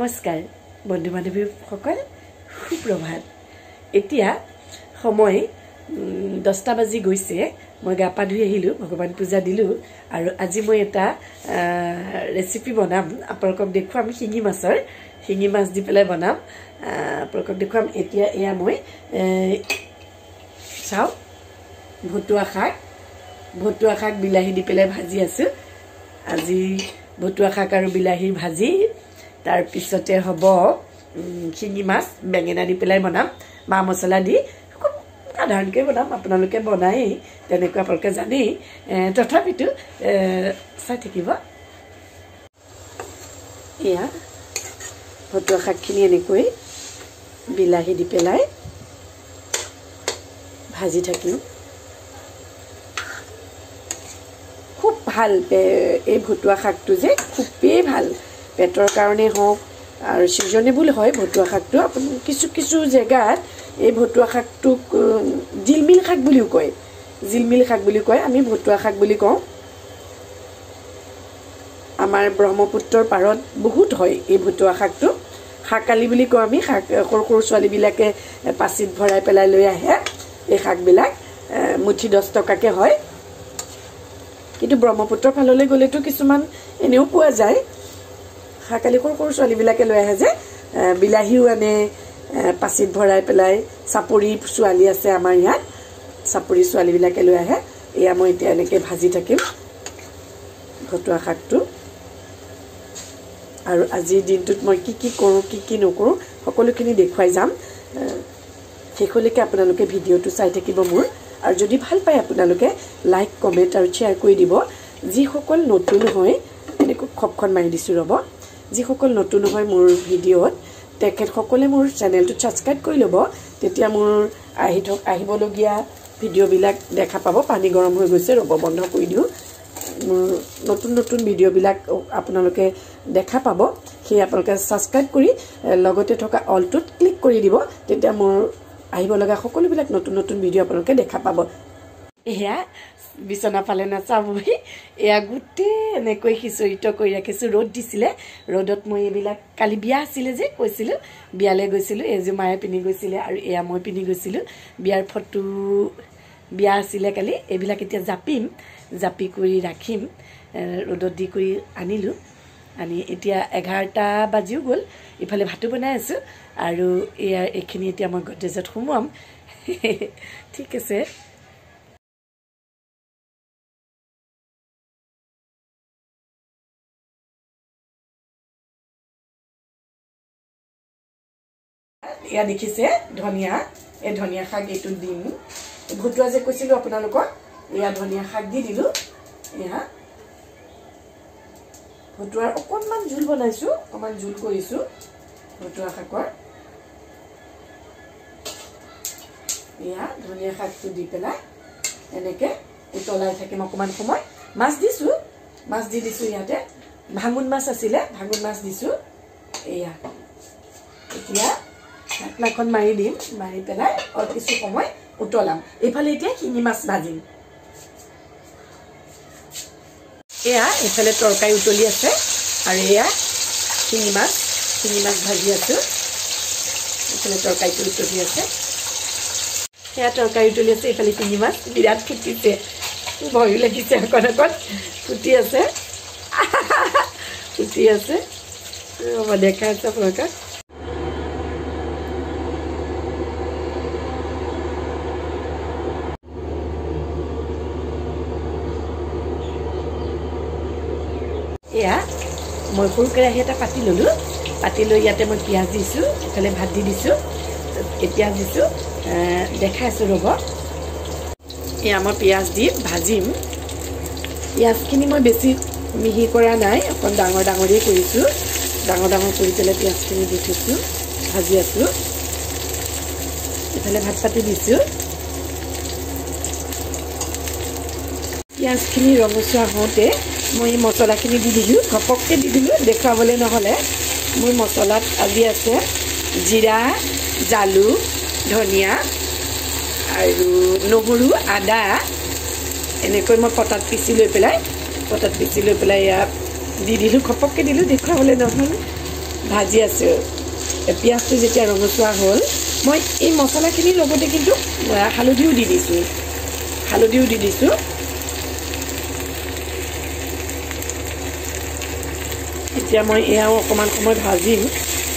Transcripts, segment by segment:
নমস্কাৰ বন্ধু বান্ধৱীসকল সুপ্ৰভাত এতিয়া সময় 10টা বাজি গৈছে মই গা পা ধুই আহিলো ভগৱান পূজা দিলো আৰু আজি মই এটা ৰেচিপি বনাম আপোনালোকক দেখুৱাম শিঙি মাছ দি পেলাই বনাম আপোনালোকক দেখুৱাম এতিয়া এয়া মই চাও ভতুৱা শাক বিলাহী দি পেলাই ভাজি আছো আজি ভতুৱা শাক আৰু বিলাহী ভাজি তাৰ পিছতে হ'ব শিঙি মাছ বেঙেনা দি পেলাই বনাম মা মছলা দি খুব সাধাৰণকৈ বনাম আপোনালোকে বনাই তেনেকৈ আপোনালোকে জানেই তথাপিতো চাই থাকিব এয়া ভতুৱা শাকখিনি এনেকৈ বিলাহী দি পেলাই ভাজি থাকিম খুব ভাল এই ভতুৱা শাকটো যে খুবেই ভাল পেটৰ কাৰণে হওক আৰু সিজনেবল হয় ভতুৱা শাকটো আপুনি কিছু জেগাত এই ভতুৱা শাকটোক জিলমিল শাক বুলিও কয় আমি ভতুৱা শাক বুলি কওঁ আমাৰ ব্ৰহ্মপুত্ৰৰ পাৰত বহুত হয় এই ভতুৱা শাকটো শাকালি বুলি কওঁ আমি শাক সৰু ছোৱালীবিলাকে পাচিত ভৰাই পেলাই লৈ আহে এই শাকবিলাক মুঠি 10 টকাকে হয় কিন্তু ব্ৰহ্মপুত্ৰৰ ফাললৈ গ'লেতো কিছুমান এনেও পোৱা যায় শাকালি সৰু ছোৱালীবিলাকে লৈ আহে যে বিলাহীও আনে পাচিত ভৰাই পেলাই চাপৰি ছোৱালী আছে আমাৰ ইয়াত চাপৰি ছোৱালীবিলাকে লৈ আহে এয়া মই এতিয়া এনেকৈ ভাজি থাকিম ভতুৱা শাকটো আৰু আজিৰ দিনটোত মই কি কৰোঁ কি নকৰোঁ সকলোখিনি দেখুৱাই যাম শেষলৈকে আপোনালোকে ভিডিঅ'টো চাই থাকিব মোৰ আৰু যদি ভাল পায় আপোনালোকে লাইক কমেণ্ট আৰু শ্বেয়াৰ কৰি দিব যিসকল নতুন হয় এনেকৈ খপখন মাৰি দিছোঁ ৰ'ব যিসকল নতুন হয় মোৰ ভিডিঅ'ত তেখেতসকলে মোৰ চেনেলটো ছাবস্ক্ৰাইব কৰি ল'ব তেতিয়া মোৰ আহিবলগীয়া ভিডিঅ'বিলাক দেখা পাব পানী গৰম হৈ গৈছে ৰ'ব বন্ধ কৰি দিওঁ মোৰ নতুন ভিডিঅ'বিলাক আপোনালোকে দেখা পাব সেই আপোনালোকে ছাবস্ক্ৰাইব কৰি লগতে থকা অলটোত ক্লিক কৰি দিব তেতিয়া মোৰ আহিব লগা সকলোবিলাক নতুন ভিডিঅ' আপোনালোকে দেখা পাব এয়া বিছনা ফালে নাচাবহি এয়া গোটেই এনেকৈ খিচৰিত কৰি ৰাখিছোঁ ৰ'দ দিছিলে ৰ'দত মই এইবিলাক কালি বিয়া আছিলে যে কৈছিলোঁ বিয়ালৈ গৈছিলোঁ এযোৰ মায়ে পিন্ধি গৈছিলে আৰু এয়া মই পিন্ধি গৈছিলোঁ বিয়াৰ ফটো বিয়া আছিলে কালি এইবিলাক এতিয়া জাপি কৰি ৰাখিম ৰ'দত দি কৰি আনিলোঁ আনি এতিয়া 11টা বাজিও গ'ল ইফালে ভাতো বনাই আছোঁ আৰু এয়া এইখিনি এতিয়া মই গডৰেজত সোমোৱাম ঠিক আছে এয়া দেখিছে ধনিয়া এই ধনিয়া শাক এইটো দিম ভতুৱা যে কৈছিলোঁ আপোনালোকক এয়া ধনিয়া শাক দি দিলোঁ এয়া ভতুৱাৰ অকণমান জোল বনাইছোঁ অকণমান জোল কৰিছোঁ ভতুৱা শাকৰ এয়া ধনিয়া শাকটো দি পেলাই এনেকৈ উতলাই থাকিম অকণমান সময় মাছ দি দিছোঁ ইয়াতে ভাঙোন মাছ আছিলে ভাঙোন মাছ দিছোঁ এয়া এতিয়া ঢাকনাখন মাৰি দিম মাৰি পেলাই অলপ কিছু সময় উতলাম এইফালে এতিয়া শিঙি মাছ ভাজিম এয়া এইফালে তৰকাৰী উতলি আছে আৰু এয়া শিঙি মাছ ভাজি আছোঁ এইফালে তৰকাৰীটো উতলি আছে এয়া তৰকাৰী উতলি আছে এইফালে শিঙি মাছ বিৰাট ফুটিছে ভয়ো লাগিছে অকণ ফুটি আছে মই দেখাই আছোঁ আপোনালোকক এয়া মই সৰু কেৰাহী এটা পাতি ল'লোঁ পাতি লৈ ইয়াতে মই পিঁয়াজ দিছোঁ ইফালে ভাত দি দিছোঁ পিঁয়াজ দিছোঁ দেখাইছোঁ ৰ'ব এয়া মই পিঁয়াজ দি ভাজিম পিঁয়াজখিনি মই বেছি মিহি কৰা নাই অকণ ডাঙৰেই কৰিছোঁ ডাঙৰ কৰি পেলাই পিঁয়াজখিনি দি থৈছোঁ ভাজি আছোঁ ইফালে ভাত পাতি দিছোঁ পিঁয়াজখিনি ৰঙচুৱা হওঁতে মই মছলাখিনি দি দিলোঁ ঘপককৈ দি দিলোঁ দেখুৱাবলৈ নহ'লে মোৰ মছলাত আজি আছে জিৰা জালুক ধনিয়া আৰু নহৰু আদা এনেকৈ মই পটাত পিচি লৈ পেলাই ইয়াত দি দিলোঁ ঘপককৈ দিলোঁ দেখুৱাবলৈ নহ'লে ভাজি আছোঁ পিঁয়াজটো যেতিয়া ৰঙচুৱা হ'ল মই এই মছলাখিনিৰ লগতে কিন্তু হালধিও দি দিছোঁ এতিয়া মই এয়াও অকণমান সময় ভাজিম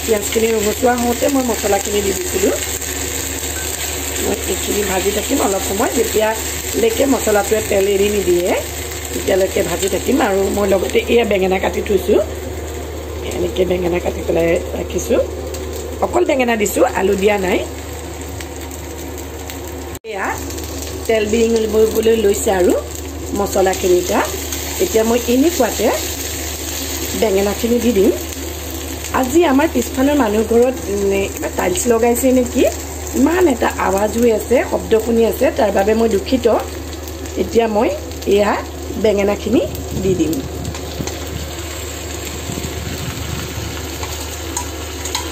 পিঁয়াজখিনি ৰঙচুৱা হওঁতে মই মছলাখিনি দি দিছিলোঁ মই এইখিনি ভাজি থাকিম অলপ সময় যেতিয়ালৈকে মছলাটোৱে তেল এৰি নিদিয়ে তেতিয়ালৈকে ভাজি থাকিম আৰু মই লগতে এয়া বেঙেনা কাটি থৈছোঁ এনেকৈ বেঙেনা কাটি পেলাই ৰাখিছোঁ অকল বেঙেনা দিছোঁ আলু দিয়া নাই এয়া তেল বিৰিঙিবলৈ লৈছে আৰু মছলাখিনিটা এতিয়া মই এনেকুৱাতে বেঙেনাখিনি দি দিম আজি আমাৰ পিছফালৰ মানুহ ঘৰত টাইলছ লগাইছে নেকি ইমান এটা আৱাজ হৈ আছে শব্দ শুনি আছে তাৰ বাবে মই দুখিত এতিয়া মই এয়া বেঙেনাখিনি দি দিম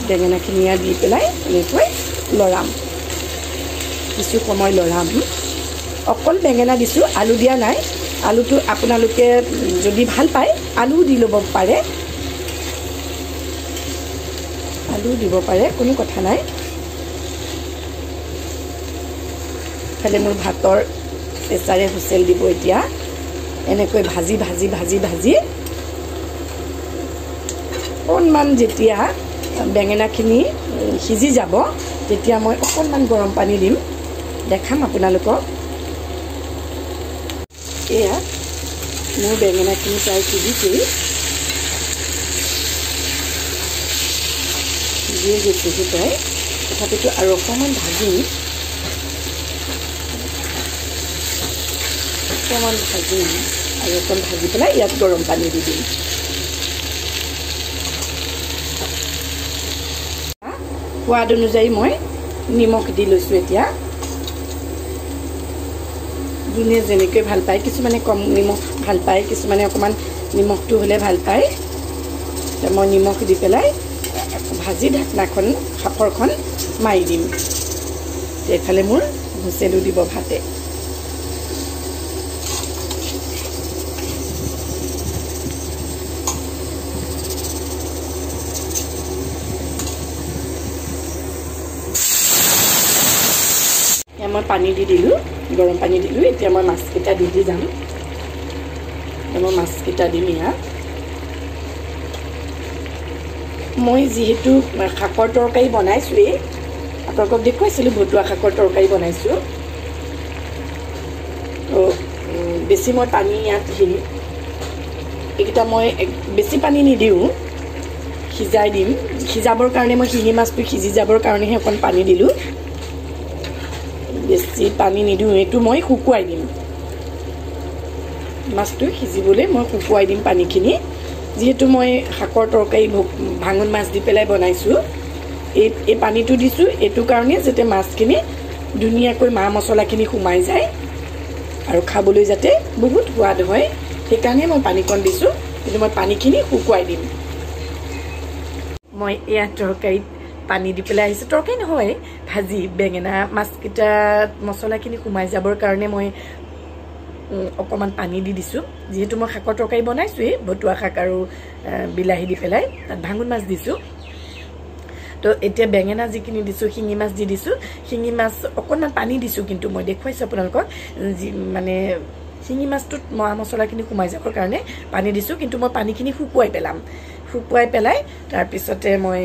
বেঙেনাখিনি দি পেলাই এনেকৈ লৰাম কিছু সময় লৰাম অকল বেঙেনা দিছোঁ আলু দিয়া নাই আলুটো আপোনালোকে যদি ভাল পায় আলু দি ল'ব পাৰে আলু দিব পাৰে কোনো কথা নাই খালি মোৰ ভাতৰ প্ৰেছাৰে হুচেল দিব এতিয়া এনেকৈ ভাজি ভাজি ভাজি ভাজি অকণমান যেতিয়া বেঙেনাখিনি সিজি যাব তেতিয়া মই অকণমান গৰম পানী দিম দেখাম আপোনালোকক এয়া মোৰ বেঙেনাখিনি প্ৰায় সিজিছেই সিজিয়ে গৈছে প্ৰায় তথাপিতো আৰু অকণমান ভাজিম আৰু অকণ ভাজি পেলাই ইয়াত গৰম পানী দি দিম সোৱাদ অনুযায়ী মই নিমখ দি লৈছোঁ এতিয়া যোনে যেনেকৈ ভাল পায় কিছুমানে কম নিমখ ভাল পায় কিছুমানে অকণমান নিমখটো হ'লে ভাল পায় মই নিমখ দি পেলাই ভাজি ঢাকনাখন সাফৰখন মাৰি দিম এইফালে মোৰ হুচেলো দিব ভাতে মই পানী দি দিলোঁ গৰম পানী দিলোঁ এতিয়া মই মাছকেইটা দি যাম মই মাছকেইটা দিম ইয়াত মই যিহেতু শাকৰ তৰকাৰী বনাইছোঁৱেই আপোনালোকক দেখুৱাইছিলোঁ ভতুৱা শাকৰ তৰকাৰী বনাইছোঁ তো বেছি মই পানী ইয়াত এইকেইটা মই বেছি পানী নিদিওঁ সিজাই দিম সিজাবৰ কাৰণে মই শিঙি মাছটো সিজি যাবৰ কাৰণেহে অকণ পানী দিলোঁ বেছি পানী নিদিওঁ এইটো মই শুকুৱাই দিম মাছটো সিজিবলৈ মই শুকুৱাই দিম পানীখিনি যেহেতু মই শাকৰ তৰকাৰী ভাঙন মাছ দি পেলাই বনাইছোঁ এই পানীটো দিছোঁ এইটো কাৰণে যাতে মাছখিনি ধুনীয়াকৈ মা মছলাখিনি সোমাই যায় আৰু খাবলৈ যাতে বহুত সোৱাদ হয় সেইকাৰণে মই পানীকণ দিছোঁ কিন্তু মই পানীখিনি শুকুৱাই দিম মই এয়া তৰকাৰীত পানী দি পেলাই আহিছোঁ তৰকাৰী নহয় ভাজি বেঙেনা মাছকেইটাত মছলাখিনি সোমাই যাবৰ কাৰণে মই অকণমান পানী দি দিছোঁ যেহেতু মই শাকৰ তৰকাৰী বনাইছোঁৱেই ভতুৱা শাক আৰু বিলাহী দি পেলাই তাত ভাঙোন মাছ দিছোঁ তো এতিয়া বেঙেনা যিখিনি দিছোঁ শিঙি মাছ দি দিছোঁ শিঙি মাছ অকণমান পানী দিছোঁ কিন্তু মই দেখুৱাইছোঁ আপোনালোকক মানে শিঙি মাছটোত মা মছলাখিনি সোমাই যাবৰ কাৰণে পানী দিছোঁ কিন্তু মই পানীখিনি শুকুৱাই পেলাই তাৰপিছতে মই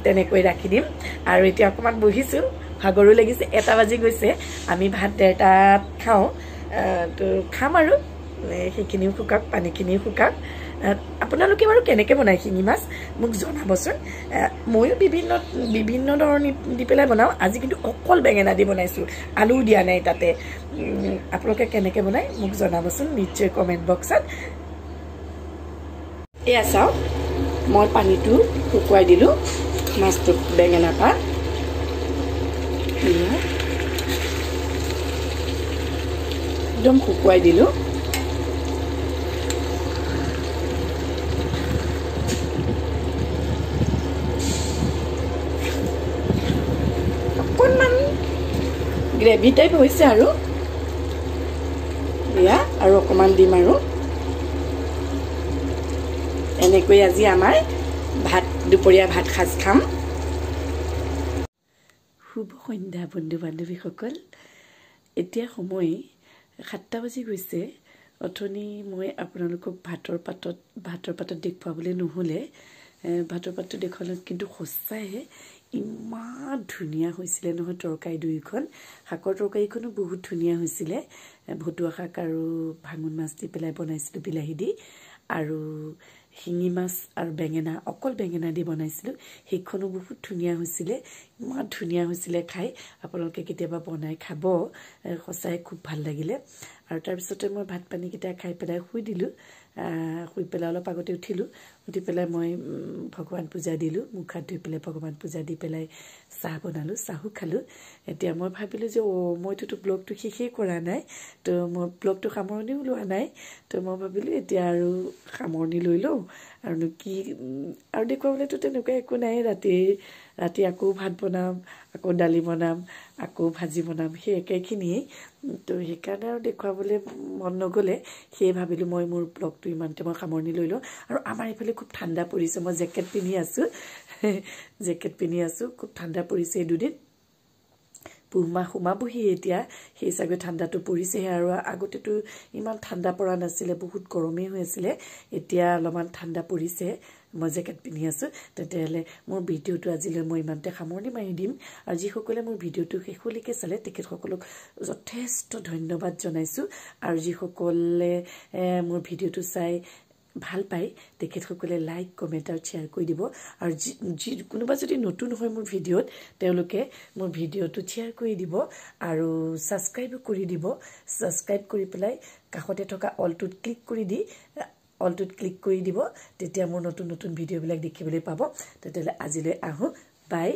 তেনেকৈ ৰাখি দিম আৰু এতিয়া অকণমান বহিছোঁ ভাগৰো লাগিছে 1টা বাজি গৈছে আমি ভাত 1:30টাত খাওঁ তো খাম আৰু সেইখিনিও শুকাওক পানীখিনিও শুকাওক আপোনালোকে বাৰু কেনেকৈ বনায় শিঙি মাছ মোক জনাবচোন ময়ো বিভিন্ন ধৰণৰ দি পেলাই বনাওঁ আজি কিন্তু অকল বেঙেনা দি বনাইছোঁ আলু দিয়া নাই তাতে আপোনালোকে কেনেকৈ বনায় মোক জনাবচোন নিশ্চয় কমেণ্ট বক্সত এয়া চাওক মই পানীটো শুকুৱাই দিলোঁ মাছটো বেঙেনা পাত একদম শুকুৱাই দিলোঁ অকণমান গ্ৰেভি টাইপ হৈছে আৰু এয়া আৰু অকণমান দিম আৰু এনেকৈ আজি আমাৰ ভাত দুপৰীয়া ভাত সাজ খাম শুভ সন্ধ্যা বন্ধু বান্ধৱীসকল এতিয়া সময় 7টা বাজি গৈছে অথনি মই আপোনালোকক ভাতৰ পাতত দেখুৱাবলৈ নহলে ভাতৰ পাতটো দেখালে কিন্তু সঁচাই ইমান ধুনীয়া হৈছিল নহয় তৰকাৰী দুইখন শাকৰ তৰকাৰীখনো বহুত ধুনীয়া হৈছিল ভতুৱা শাক আৰু ভাঙন মাছ দি পেলাই বনাইছিলো বিলাহী দি আৰু শিঙি মাছ আৰু বেঙেনা অকল বেঙেনা দি বনাইছিলো সেইখনো বহুত ধুনীয়া হৈছিল ইমান ধুনীয়া হৈছিল খাই আপোনালোকে কেতিয়াবা বনাই খাব সঁচাই খুব ভাল লাগিলে আৰু তাৰ পিছতে মই ভাত পানী কিটা খাই পেলাই শুই দিলো শুই পেলাই অলপ আগতে উঠিলো উঠি পেলাই মই ভগৱান পূজা দিলো মুখ হাত ধুই পেলাই ভগৱান পূজা দি পেলাই চাহ বনালো চাহু খালো এতিয়া মই ভাবিলো যে মইতো ব্লগটো শেষে কৰা নাই তো মই ব্লগটো সামৰণিও লোৱা নাই তো মই ভাবিলো এতিয়া আৰু সামৰণি লৈ লও আৰু কি আৰু দেখুৱাবলৈতো তেনেকুৱা একো নাই ৰাতি আকৌ ভাত বনাম আকৌ দালি বনাম আকৌ ভাজি বনাম সেই একেখিনিয়ে তো সেইকাৰণে আৰু দেখুৱাবলৈ মন নগলে সেই ভাবিলো মই মোৰ ব্লগটো ইমানতে মই সামৰণি লৈ লও আৰু আমাৰ ইফালে খুব ঠাণ্ডা পৰিছে মই জেকেট পিন্ধি আছো খুব ঠাণ্ডা পৰিছে এই দুদিন পুহমা সোমাবহি এতিয়া সেই চাগৈ ঠাণ্ডাটো পৰিছেহে আৰু আগতেতো ইমান ঠাণ্ডা পৰা নাছিলে বহুত গৰমেই হৈ আছিলে এতিয়া অলপমান ঠাণ্ডা পৰিছে মই জেকেট পিন্ধি আছো তেতিয়াহলে মোৰ ভিডিওটো আজিলৈ মই ইমানতে সামৰণি মাৰি দিম আৰু যিসকলে মোৰ ভিডিওটো শেষলৈকে চালে তেখেতসকলক যথেষ্ট ধন্যবাদ জনাইছো আৰু যিসকলে মোৰ ভিডিওটো চাই ভাল পাই তেখেতসকলে লাইক কমেন্ট আৰু শেয়াৰ কৰি দিব আৰু কোনোবা যদি নতুন হয় মোৰ ভিডিওত তেওঁলোকে মোৰ ভিডিওটো শেয়াৰ কৰি দিব আৰু সাবস্ক্ৰাইব কৰি দিব সাবস্ক্ৰাইব কৰি পেলাই কাষতে থকা অলটোত ক্লিক কৰি দিব তেতিয়া মোৰ নতুন ভিডিওবিলাক দেখিবলৈ পাব তেতিয়ালে আজিলৈ আহো বাই